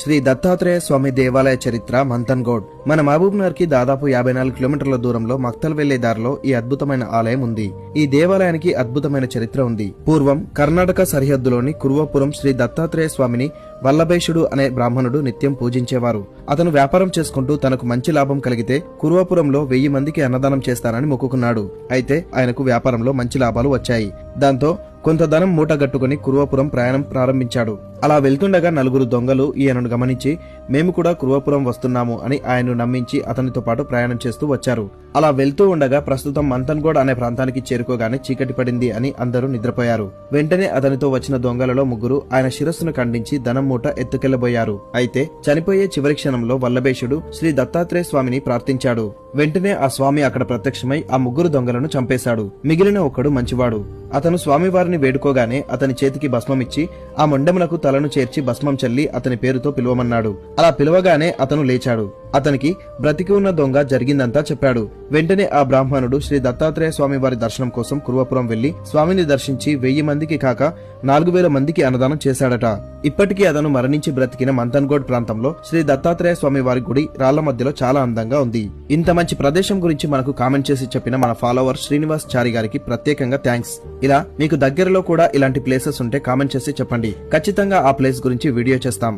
శ్రీ దత్తాత్రేయ స్వామి దేవాలయ చరిత్ర మంథన్గోడ్. మన మహబూబ్నగర్ కి దాదాపు 54 కిలోమీటర్ల దూరంలో మక్తల్ వెళ్లే దారిలో ఈ అద్భుతమైన ఆలయం ఉంది. ఈ దేవాలయానికి అద్భుతమైన చరిత్ర ఉంది. పూర్వం కర్ణాటక సరిహద్దులోని కుర్వాపురం శ్రీ దత్తాత్రేయ స్వామిని వల్లభేషుడు అనే బ్రాహ్మణుడు నిత్యం పూజించేవారు. అతను వ్యాపారం చేసుకుంటూ తనకు మంచి లాభం కలిగితే కుర్వాపురంలో 1000 మందికి అన్నదానం చేస్తానని మొక్కుకున్నాడు. అయితే ఆయనకు వ్యాపారంలో మంచి లాభాలు వచ్చాయి. దాంతో కొంత ధనం మూటగట్టుకుని కుర్వాపురం ప్రయాణం ప్రారంభించాడు. అలా వెళ్తుండగా 4 దొంగలు ఈయనను గమనించి మేము కూడా కుర్వాపురం వస్తున్నాము అని ఆయన్ను నమ్మించి అతనితో పాటు ప్రయాణం చేస్తూ వచ్చారు. అలా వెళ్తూ ఉండగా ప్రస్తుతం మంథన్గోడ్ అనే ప్రాంతానికి చేరుకోగానే చీకటి పడింది అని అందరూ నిద్రపోయారు. వెంటనే అతనితో వచ్చిన దొంగలలో 3 ఆయన శిరస్సును ఖండించి ధనం మూట ఎత్తుకెళ్లబోయారు. అయితే చనిపోయే చివరి క్షణంలో వల్లభేషుడు శ్రీ దత్తాత్రేయ స్వామిని ప్రార్థించాడు. వెంటనే ఆ స్వామి అక్కడ ప్రత్యక్షమై ఆ 3 దొంగలను చంపేశాడు. మిగిలిన ఒకడు మంచివాడు. అతను స్వామివారిని వేడుకోగానే అతని చేతికి భస్మమిచ్చి ఆ మొండెమునకు తలను చేర్చి భస్మం చల్లి అతని పేరుతో పిలువమన్నాడు. అలా పిలవగానే అతను లేచాడు. అతనికి బ్రతికి ఉన్న దొంగ జరిగిందంతా చెప్పాడు. వెంటనే ఆ బ్రాహ్మణుడు శ్రీ దత్తాత్రేయ స్వామి వారి దర్శనం కోసం కుర్వాపురం వెళ్లి స్వామిని దర్శించి 1000 మందికి కాక 4000 మందికి అన్నదానం చేశాడట. ఇప్పటికీ అతను మరణించి బ్రతికిన మంథన్గోడ్ ప్రాంతంలో శ్రీ దత్తాత్రేయ స్వామి వారి గుడి రాళ్ల మధ్యలో చాలా అందంగా ఉంది. ఇంత మంచి ప్రదేశం గురించి మనకు కామెంట్ చేసి చెప్పిన మన ఫాలోవర్ శ్రీనివాస్ చారి గారికి ప్రత్యేకంగా థ్యాంక్స్. ఇలా మీకు దగ్గరలో కూడా ఇలాంటి ప్లేసెస్ ఉంటే కామెంట్ చేసి చెప్పండి. ఖచ్చితంగా ఆ ప్లేస్ గురించి వీడియో చేస్తాం.